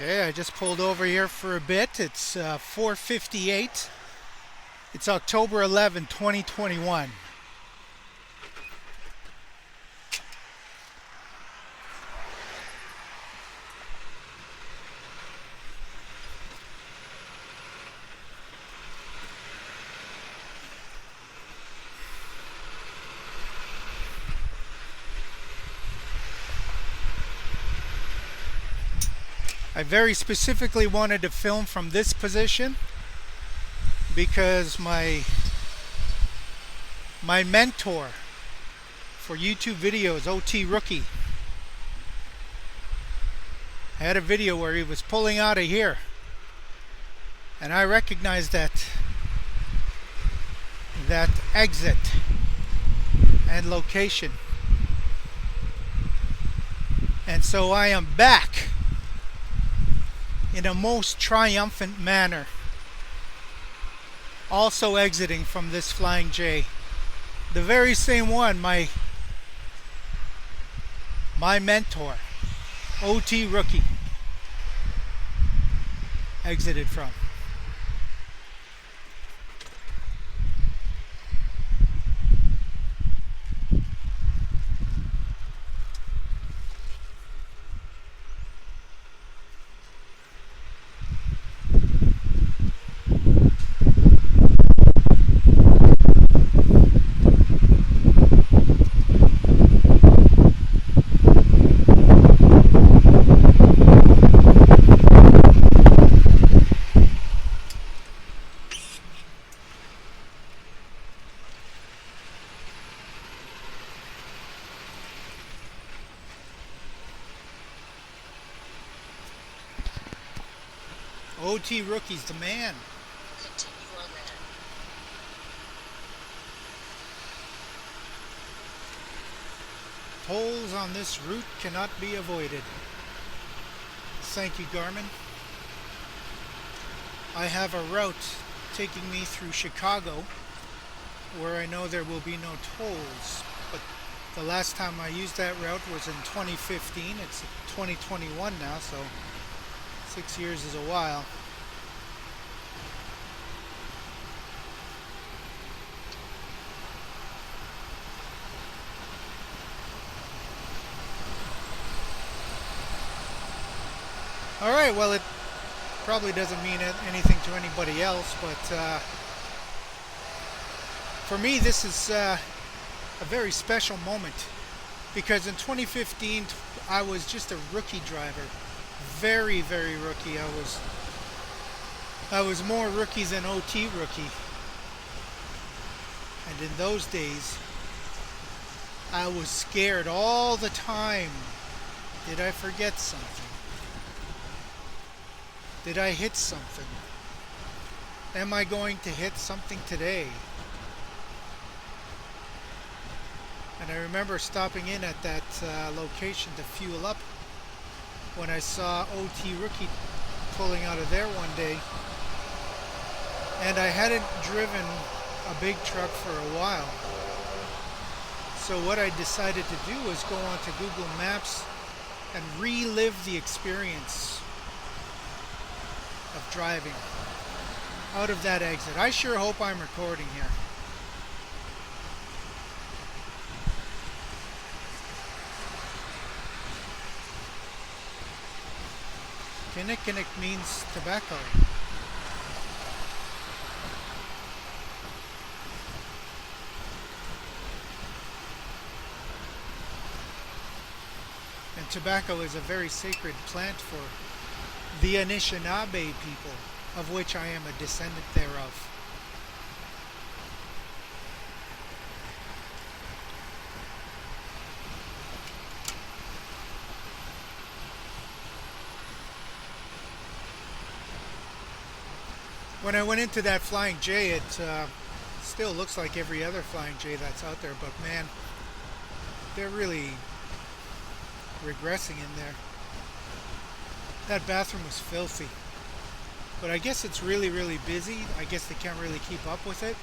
Okay, I just pulled over here for a bit. It's 4:58. It's October 11, 2021. I very specifically wanted to film from this position because my mentor for YouTube videos, OT Rookie, had a video where he was pulling out of here, and I recognized that exit and location, and so I am back in a most triumphant manner, also exiting from this Flying J, the very same one my mentor, OT Rookie, exited from. OT Rookie's the man. Continue on that. Tolls on this route cannot be avoided. Thank you, Garmin. I have a route taking me through Chicago where I know there will be no tolls, but the last time I used that route was in 2015. It's 2021 now, so 6 years is a while. Alright, well, it probably doesn't mean anything to anybody else, but for me this is a very special moment, because in 2015 I was just a rookie driver. Very, very rookie. I was more rookie than OT Rookie. And in those days, I was scared all the time. Did I forget something? Did I hit something? Am I going to hit something today? And I remember stopping in at that location to fuel up when I saw OT Rookie pulling out of there one day, and I hadn't driven a big truck for a while. So what I decided to do was go onto Google Maps and relive the experience of driving out of that exit. I sure hope I'm recording here. Kinnikinnick means tobacco. And tobacco is a very sacred plant for the Anishinaabe people, of which I am a descendant thereof. When I went into that Flying J, it still looks like every other Flying J that's out there, but man, they're really regressing in there. That bathroom was filthy, but I guess it's really, really busy. I guess they can't really keep up with it.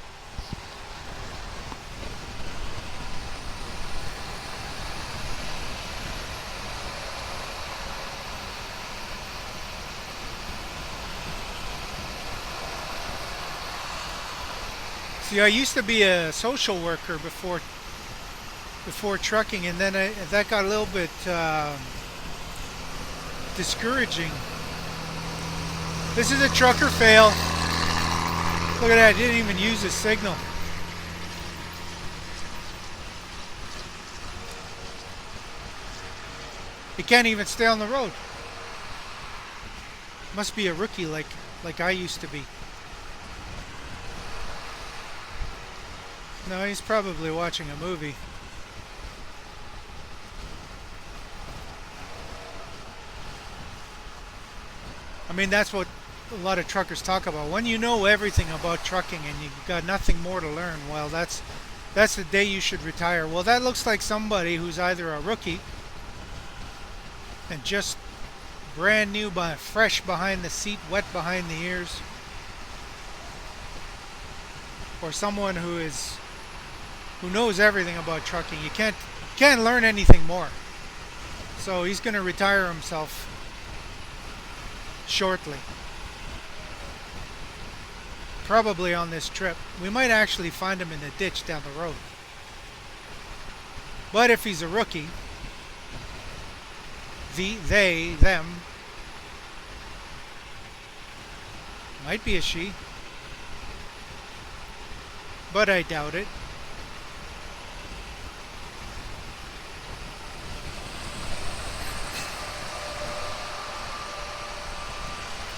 See, I used to be a social worker before trucking, and then that got a little bit discouraging. This is a trucker fail. Look at that, didn't even use his signal. He can't even stay on the road. Must be a rookie like I used to be. No, he's probably watching a movie. I mean, that's what a lot of truckers talk about. When you know everything about trucking and you've got nothing more to learn, well, that's the day you should retire. Well, that looks like somebody who's either a rookie and just brand new, fresh behind the seat, wet behind the ears, or someone who knows everything about trucking. You can't learn anything more. So he's going to retire himself shortly. Probably on this trip. We might actually find him in the ditch down the road. But if he's a rookie, them, might be a she, but I doubt it.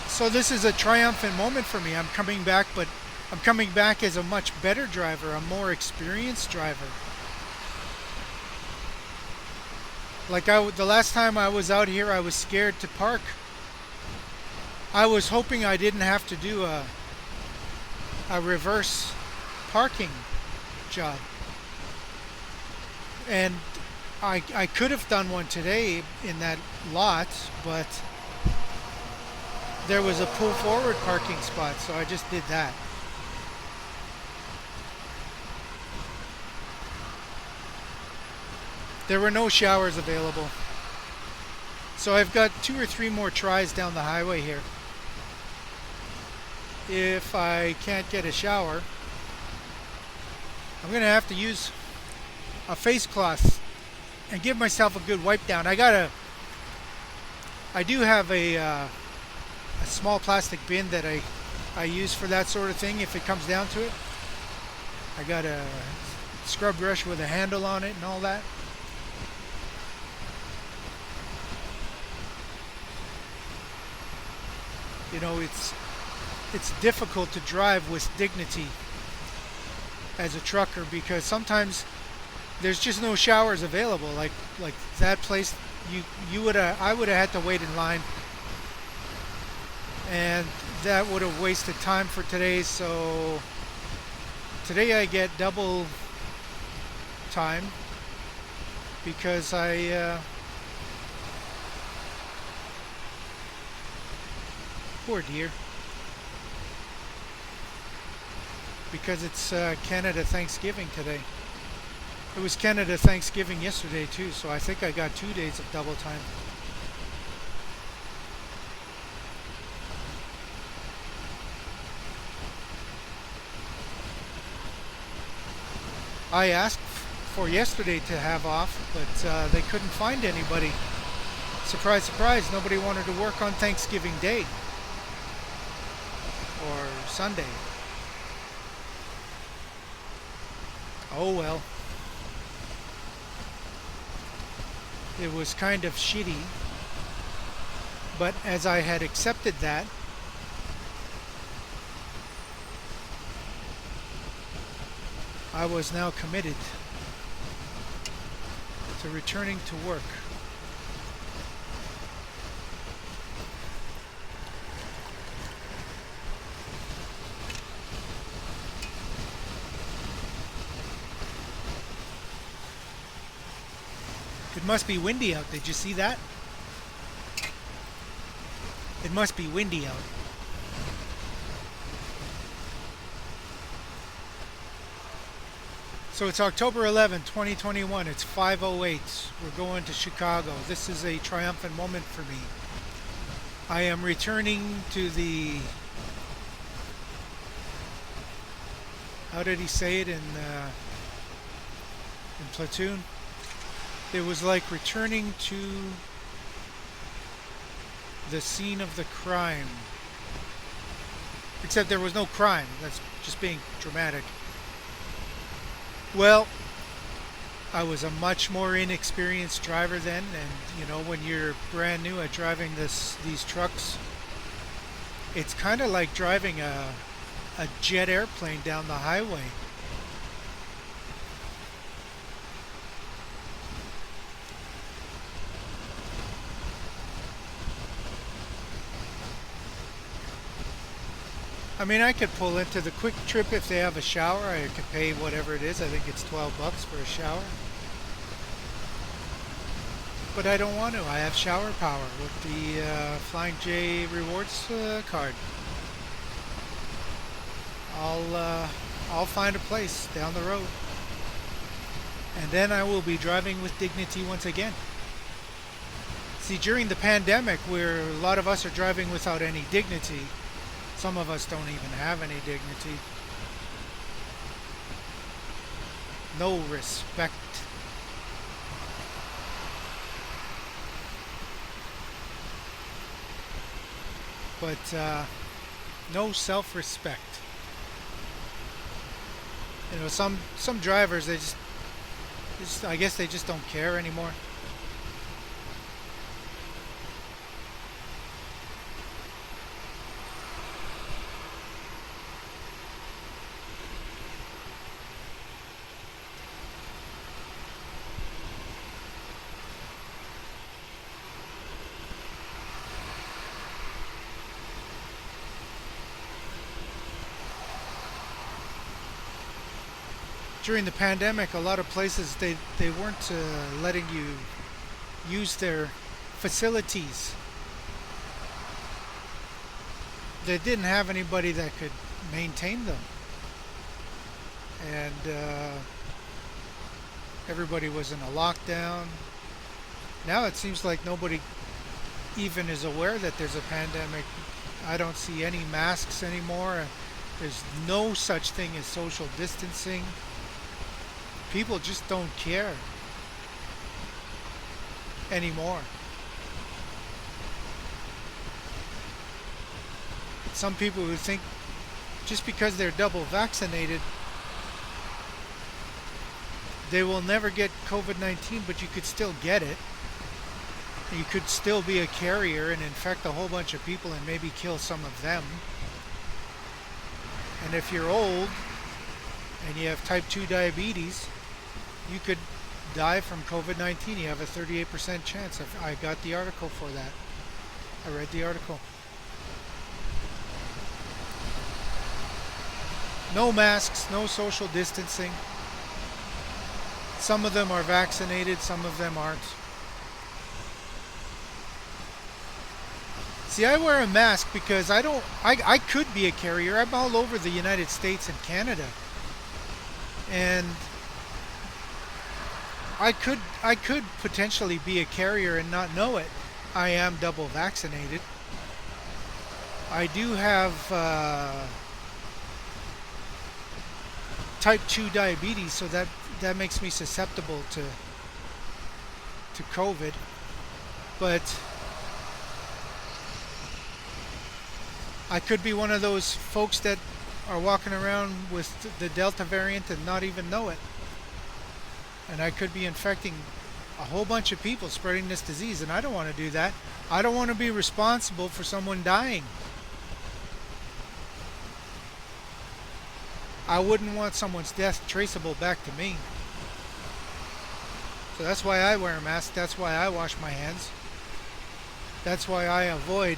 So this is a triumphant moment for me. I'm coming back, but I'm coming back as a much better driver, a more experienced driver. Like the last time I was out here, I was scared to park. I was hoping I didn't have to do a reverse parking job. And I could have done one today in that lot, but there was a pull forward parking spot, so I just did that. There were no showers available. So I've got 2 or 3 more tries down the highway here. If I can't get a shower, I'm gonna have to use a face cloth and give myself a good wipe down. I do have a small plastic bin that I use for that sort of thing if it comes down to it. I got a scrub brush with a handle on it and all that. You know, it's difficult to drive with dignity as a trucker because sometimes there's just no showers available. Like that place, I would have had to wait in line, and that would have wasted time for today. So today I get double time because poor dear. Because it's Canada Thanksgiving today. It was Canada Thanksgiving yesterday too, so I think I got 2 days of double time. I asked for yesterday to have off, but they couldn't find anybody. Surprise, surprise, nobody wanted to work on Thanksgiving Day or Sunday. Oh well. It was kind of shitty, but as I had accepted that, I was now committed to returning to work. It must be windy out. Did you see that? It must be windy out. So it's October 11, 2021. It's 5:08. We're going to Chicago. This is a triumphant moment for me. I am returning to the how did he say it in Platoon? It was like returning to the scene of the crime. Except there was no crime. That's just being dramatic. Well, I was a much more inexperienced driver then, and you know, when you're brand new at driving these trucks, it's kind of like driving a jet airplane down the highway. I mean, I could pull into the Quick Trip if they have a shower. I could pay whatever it is. I think it's $12 for a shower. But I don't want to. I have shower power with the Flying J rewards card. I'll find a place down the road, and then I will be driving with dignity once again. See, during the pandemic, where a lot of us are driving without any dignity, some of us don't even have any dignity. No respect. But no self-respect. You know, some drivers, they just I guess they just don't care anymore. During the pandemic, a lot of places they weren't letting you use their facilities. They didn't have anybody that could maintain them, and everybody was in a lockdown. Now it seems like nobody even is aware that there's a pandemic. I don't see any masks anymore. There's no such thing as social distancing. People just don't care anymore. Some people who think just because they're double vaccinated, they will never get COVID-19, but you could still get it. You could still be a carrier and infect a whole bunch of people and maybe kill some of them. And if you're old and you have type 2 diabetes, you could die from COVID-19. You have a 38% chance. I got the article for that. I read the article. No masks, no social distancing. Some of them are vaccinated, some of them aren't. See, I wear a mask because I could be a carrier. I'm all over the United States and Canada. And I could potentially be a carrier and not know it. I am double vaccinated. I do have type 2 diabetes, so that makes me susceptible to COVID. But I could be one of those folks that are walking around with the Delta variant and not even know it. And I could be infecting a whole bunch of people, spreading this disease, and I don't want to do that. I don't want to be responsible for someone dying. I wouldn't want someone's death traceable back to me. So that's why I wear a mask. That's why I wash my hands. That's why I avoid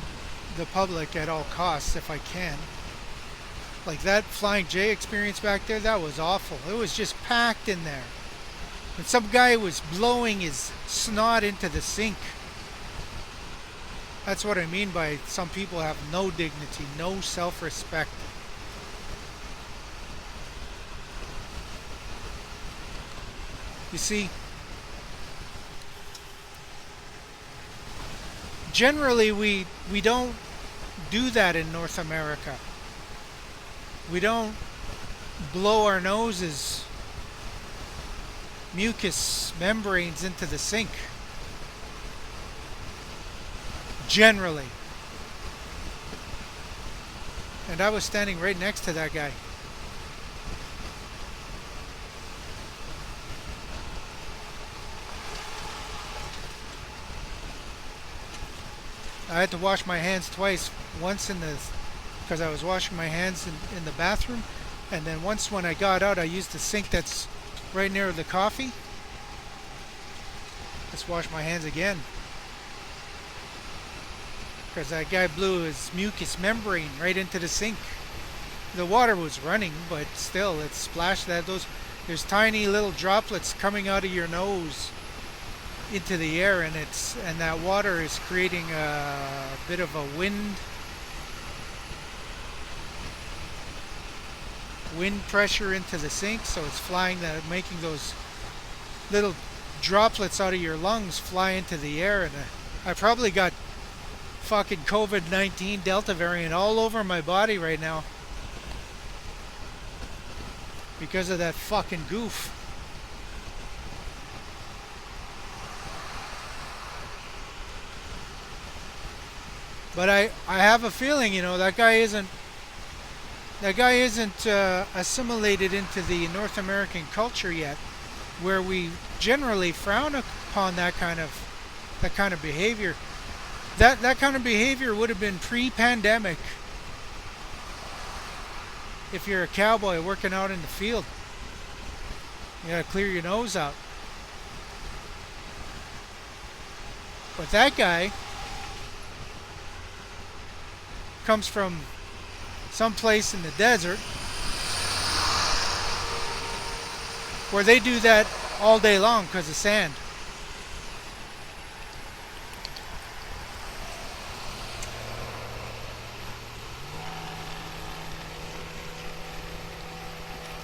the public at all costs if I can. Like that Flying J experience back there, that was awful. It was just packed in there. And some guy was blowing his snot into the sink. That's what I mean by some people have no dignity, no self-respect. You see, generally we don't do that in North America. We don't blow our noses mucus membranes into the sink. Generally. And I was standing right next to that guy. I had to wash my hands twice. Once because I was washing my hands in the bathroom. And then once when I got out, I used the sink that's right near the coffee. Let's wash my hands again. Because that guy blew his mucus membrane right into the sink. The water was running, but still, it splashed there's tiny little droplets coming out of your nose into the air, and that water is creating a bit of a wind pressure into the sink, so it's making those little droplets out of your lungs fly into the air, and I probably got fucking COVID-19 Delta variant all over my body right now because of that fucking goof. But I have a feeling, that guy isn't assimilated into the North American culture yet, where we generally frown upon that kind of behavior. That kind of behavior would have been pre-pandemic. If you're a cowboy working out in the field, you gotta clear your nose out. But that guy comes from someplace in the desert where they do that all day long because of sand.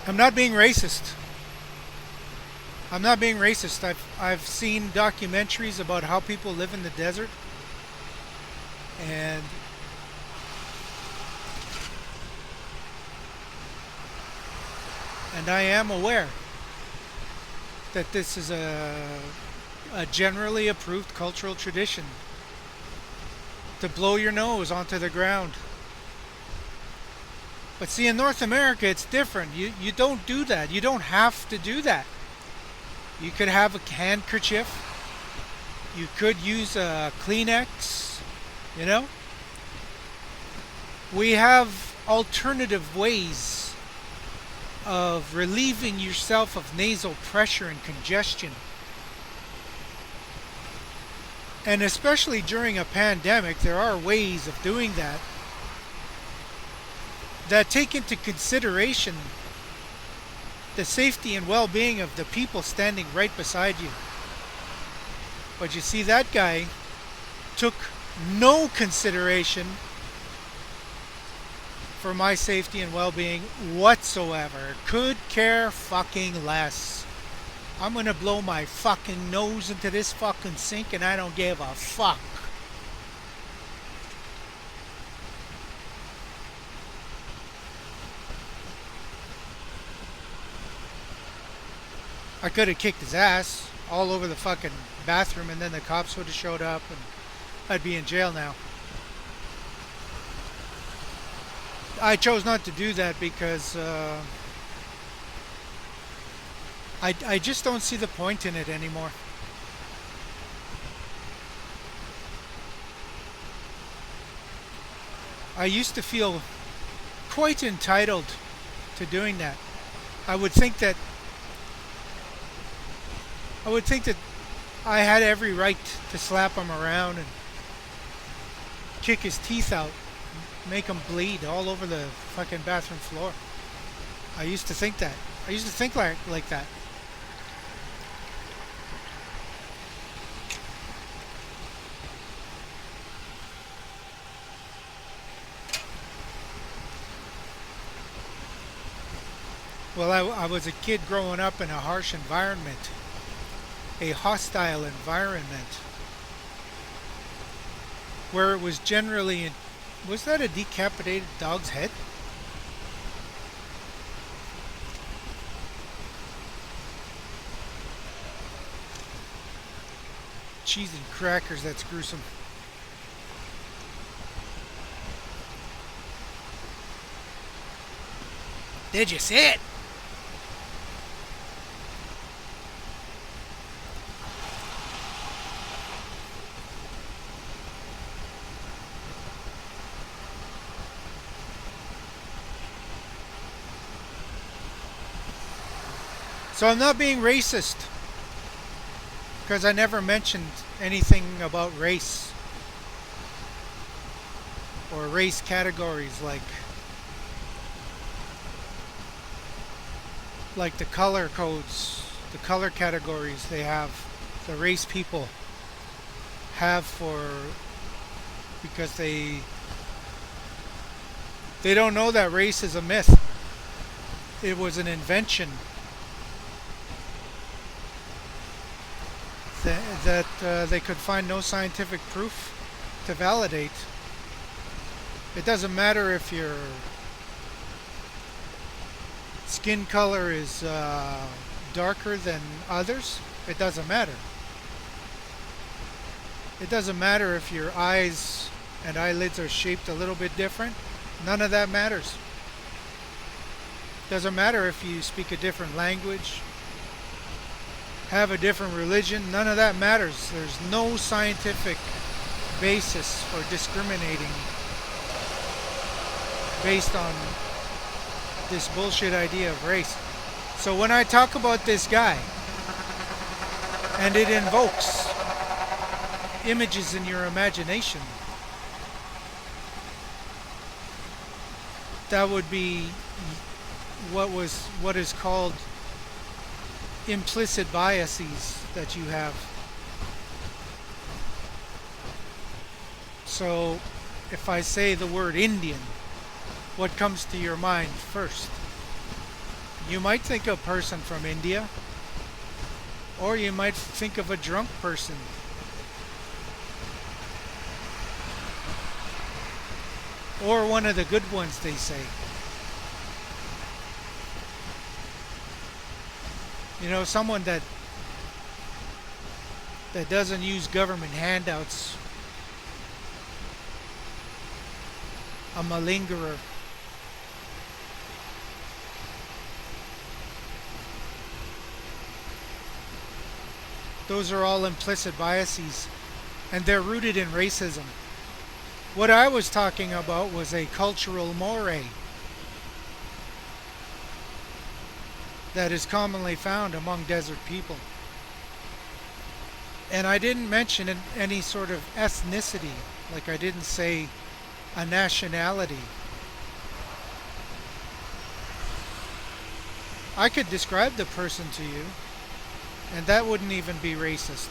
I'm not being racist. I've seen documentaries about how people live in the desert, and I am aware that this is a generally approved cultural tradition to blow your nose onto the ground. But see, in North America, it's different. You don't do that. You don't have to do that. You could have a handkerchief. You could use a Kleenex. We have alternative ways of relieving yourself of nasal pressure and congestion. And especially during a pandemic, there are ways of doing that take into consideration the safety and well-being of the people standing right beside you. But you see, that guy took no consideration for my safety and well-being whatsoever. Could care fucking less. I'm gonna blow my fucking nose into this fucking sink and I don't give a fuck. I could have kicked his ass all over the fucking bathroom, and then the cops would have showed up and I'd be in jail now. I chose not to do that because I just don't see the point in it anymore. I used to feel quite entitled to doing that. I would think that I had every right to slap him around and kick his teeth out, make him bleed all over the fucking bathroom floor. I used to think that. I used to think like that. Well, I was a kid growing up in a harsh environment. A hostile environment where it was was that a decapitated dog's head? cheese and crackers. That's gruesome. Did you see it? So I'm not being racist because I never mentioned anything about race or race categories like the color codes, the color categories they have, the race people have for because they don't know that race is a myth. It was an invention that they could find no scientific proof to validate. It doesn't matter if your skin color is darker than others. It doesn't matter. It doesn't matter if your eyes and eyelids are shaped a little bit different. None of that matters. Doesn't matter if you speak a different language, have a different religion. None of that matters. There's no scientific basis for discriminating based on this bullshit idea of race. So when I talk about this guy and it invokes images in your imagination, that would be what is called implicit biases that you have. So if I say the word Indian, what comes to your mind first? You might think of a person from India, or you might think of a drunk person. Or one of the good ones, they say. You know, someone that doesn't use government handouts. A malingerer. Those are all implicit biases, and they're rooted in racism. What I was talking about was a cultural mores that is commonly found among desert people. And I didn't mention any sort of ethnicity, like I didn't say a nationality. I could describe the person to you, and that wouldn't even be racist.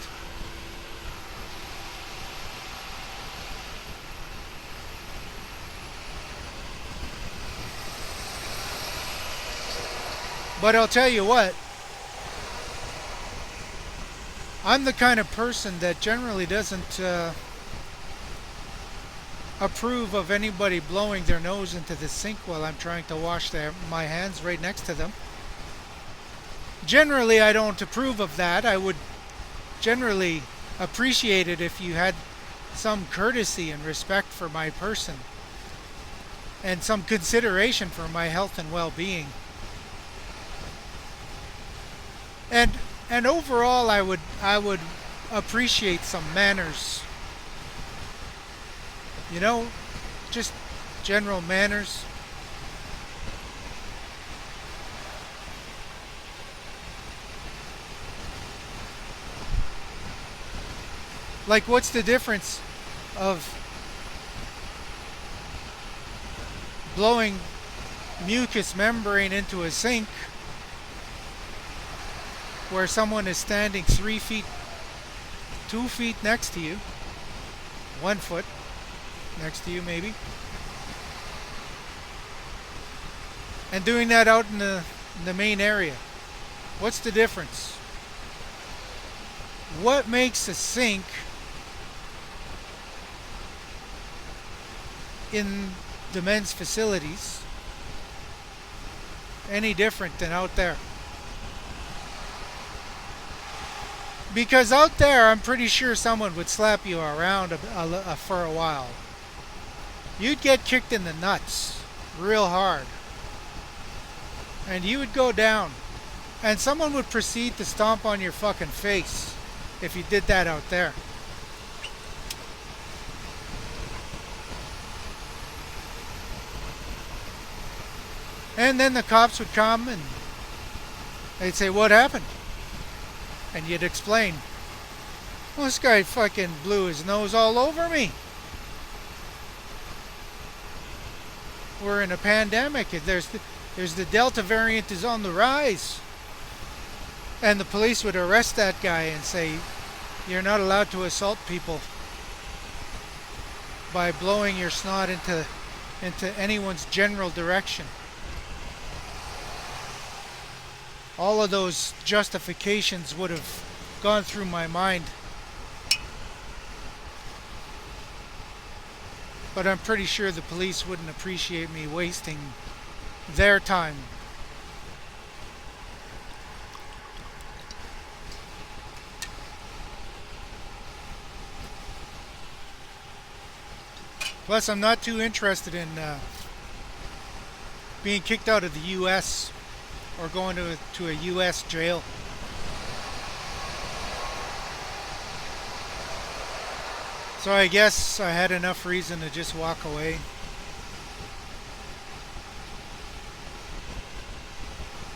But I'll tell you what, I'm the kind of person that generally doesn't approve of anybody blowing their nose into the sink while I'm trying to wash my hands right next to them. Generally, I don't approve of that. I would generally appreciate it if you had some courtesy and respect for my person and some consideration for my health and well-being. And overall, I would appreciate some manners. You know, just general manners. Like, what's the difference of blowing mucous membrane into a sink where someone is standing 3 feet, 2 feet next to you, 1 foot next to you maybe, and doing that out in the main area? What's the difference? What makes a sink in the men's facilities any different than out there? Because out there, I'm pretty sure someone would slap you around for a while. You'd get kicked in the nuts real hard. And you would go down. And someone would proceed to stomp on your fucking face if you did that out there. And then the cops would come and they'd say, "What happened?" And you'd explain, "Well, this guy fucking blew his nose all over me. We're in a pandemic. There's the Delta variant is on the rise." And the police would arrest that guy and say, "You're not allowed to assault people by blowing your snot into anyone's general direction." All of those justifications would have gone through my mind. But I'm pretty sure the police wouldn't appreciate me wasting their time. Plus, I'm not too interested in being kicked out of the U.S. or going to a U.S. jail. So I guess I had enough reason to just walk away.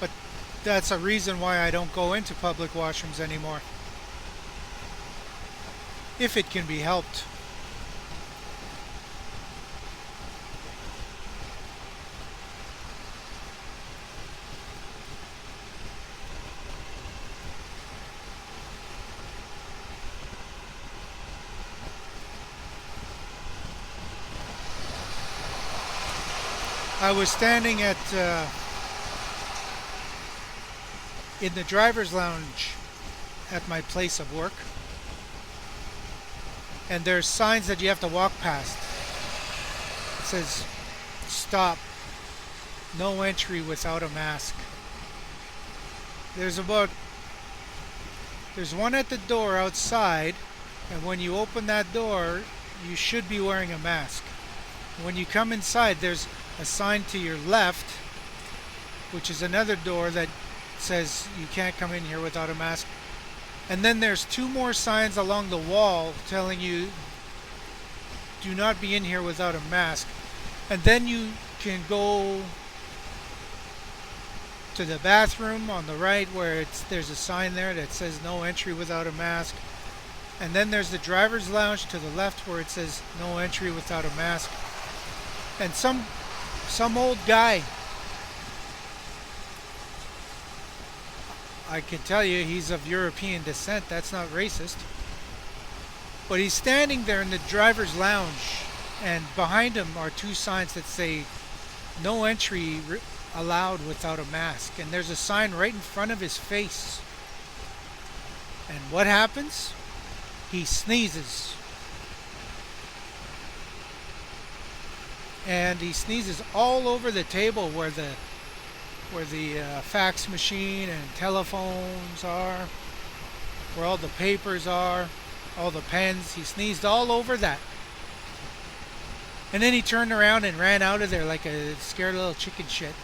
But that's a reason why I don't go into public washrooms anymore. If it can be helped. I was standing in the driver's lounge at my place of work, and there's signs that you have to walk past. It says, "Stop, no entry without a mask." There's one at the door outside, and when you open that door, you should be wearing a mask. When you come inside, there's a sign to your left, which is another door that says you can't come in here without a mask. And then there's two more signs along the wall telling you do not be in here without a mask. And then you can go to the bathroom on the right where there's a sign there that says no entry without a mask. And then there's the driver's lounge to the left where it says no entry without a mask. And some old guy, I can tell you he's of European descent, that's not racist, but he's standing there in the driver's lounge, and behind him are two signs that say no entry allowed without a mask, and there's a sign right in front of his face. And what happens? He sneezes. And he sneezes all over the table where the fax machine and telephones are, where all the papers are, all the pens. He sneezed all over that. And then he turned around and ran out of there like a scared little chicken shit.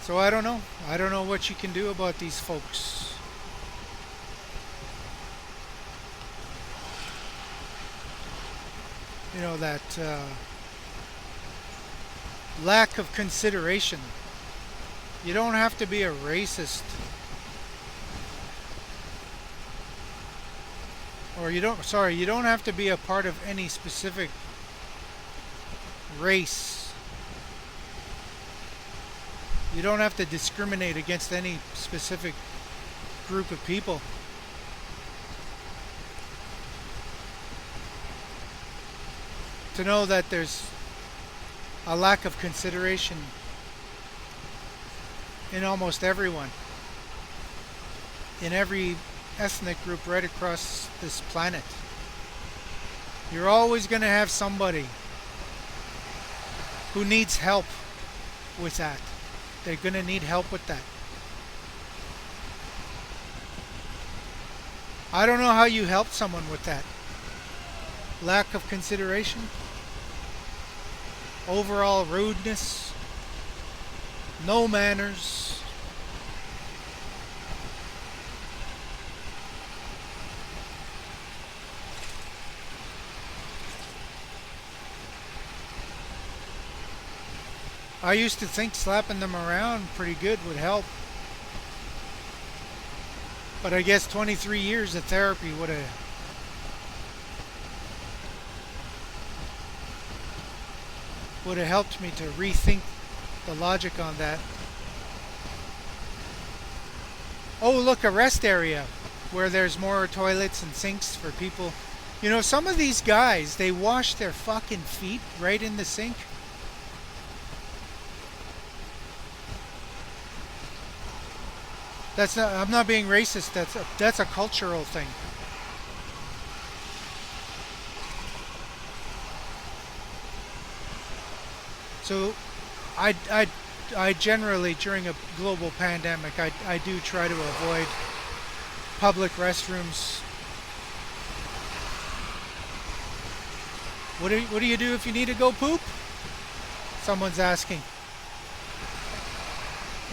So I don't know. I don't know what you can do about these folks. You know, that lack of consideration. You don't have to be a racist. Or you don't have to be a part of any specific race. You don't have to discriminate against any specific group of people. To know that there's a lack of consideration in almost everyone, in every ethnic group right across this planet. You're always going to have somebody who needs help with that. They're going to need help with that. I don't know how you help someone with that. Lack of consideration, overall rudeness, no manners. I used to think slapping them around pretty good would help. But I guess 23 years of therapy would have helped me to rethink the logic on that. Oh, look, a rest area where there's more toilets and sinks for people. You know, some of these guys, they wash their fucking feet right in the sink. That's not, I'm not being racist. That's a cultural thing. So I generally, during a global pandemic, I do try to avoid public restrooms. What do you do if you need to go poop? Someone's asking.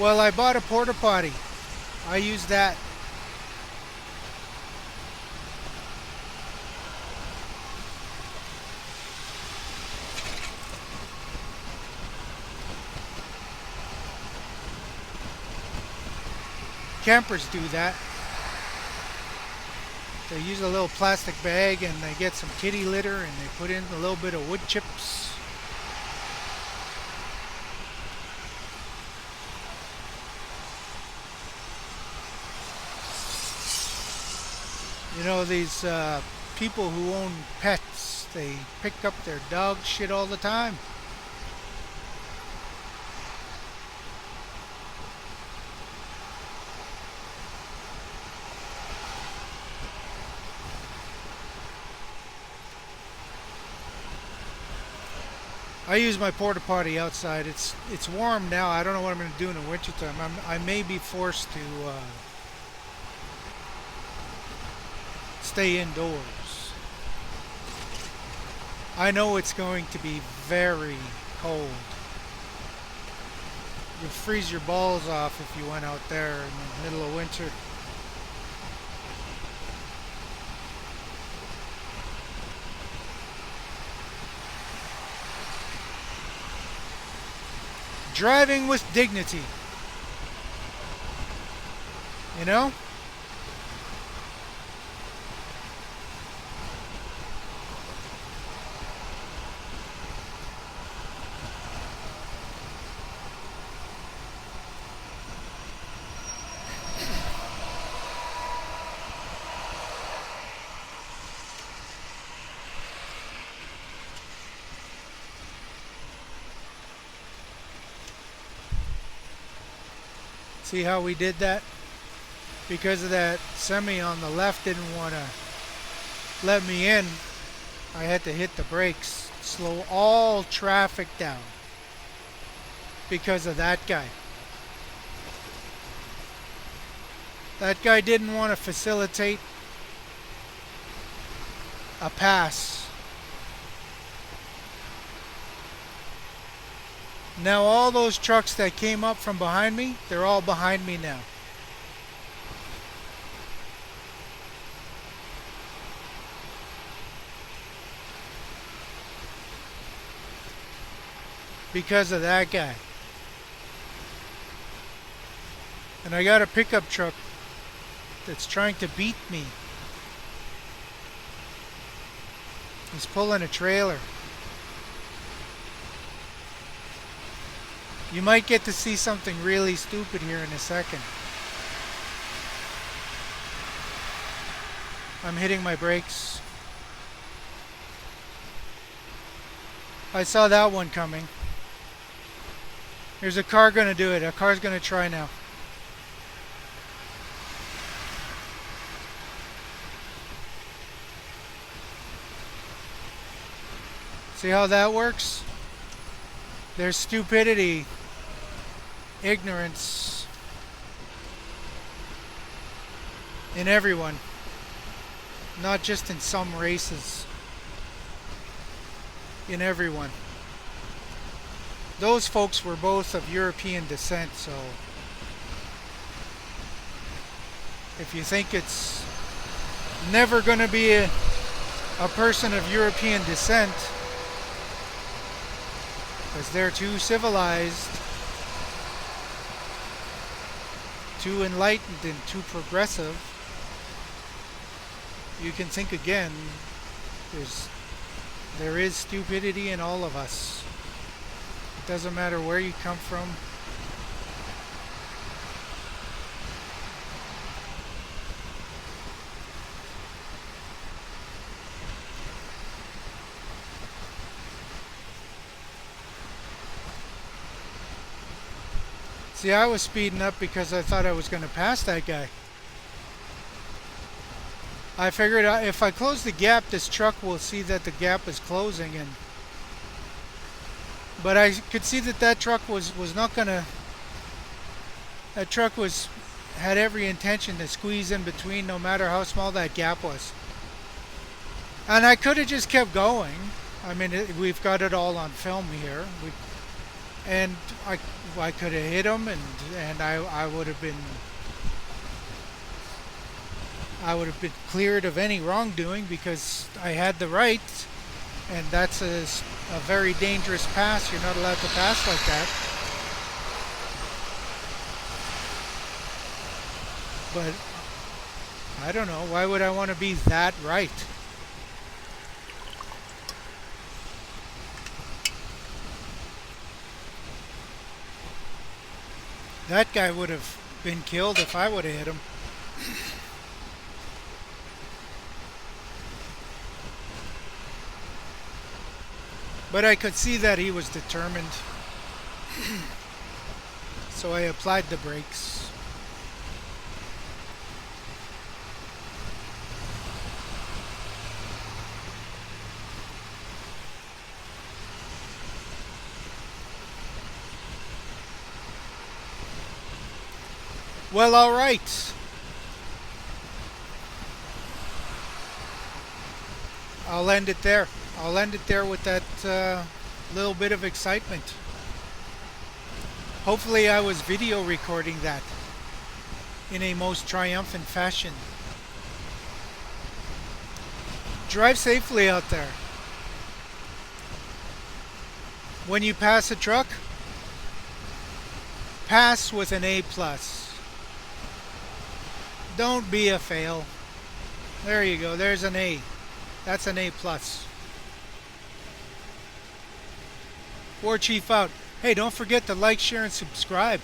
Well, I bought a porta potty. I use that. Campers do that. They use a little plastic bag and they get some kitty litter and they put in a little bit of wood chips. You know, these people who own pets, they pick up their dog shit all the time. I use my porta potty outside. It's warm now. I don't know what I'm going to do in the wintertime. I may be forced to stay indoors. I know it's going to be very cold. You'll freeze your balls off if you went out there in the middle of winter. Driving with dignity. You know? See how we did that? Because of that semi on the left didn't want to let me in, I had to hit the brakes, slow all traffic down because of that guy. That guy didn't want to facilitate a pass. Now all those trucks that came up from behind me, they're all behind me now. Because of that guy. And I got a pickup truck that's trying to beat me. He's pulling a trailer. You might get to see something really stupid here in a second. I'm hitting my brakes. I saw that one coming. There's a car gonna do it. A car's gonna try now. See how that works? There's stupidity, ignorance in everyone, not just in some races, in everyone. Those folks were both of European descent, so if you think it's never going to be a person of European descent, because they're too civilized, too enlightened, and too progressive, you can think again. There is stupidity in all of us. It doesn't matter where you come from. See, I was speeding up because I thought I was going to pass that guy. I figured if I close the gap, this truck will see that the gap is closing, but I could see that that truck was not gonna. That truck had every intention to squeeze in between, no matter how small that gap was. And I could have just kept going. I mean, we've got it all on film here. And I could have hit him, and I would have been cleared of any wrongdoing because I had the right, and that's a very dangerous pass. You're not allowed to pass like that. But I don't know, why would I want to be that right? That guy would have been killed if I would have hit him. But I could see that he was determined. So I applied the brakes. Well, all right. I'll end it there. I'll end it there with that little bit of excitement. Hopefully I was video recording that in a most triumphant fashion. Drive safely out there. When you pass a truck, pass with an A+. Don't be a fail. There you go. There's an A. That's an A+. War Chief out. Hey, don't forget to like, share, and subscribe.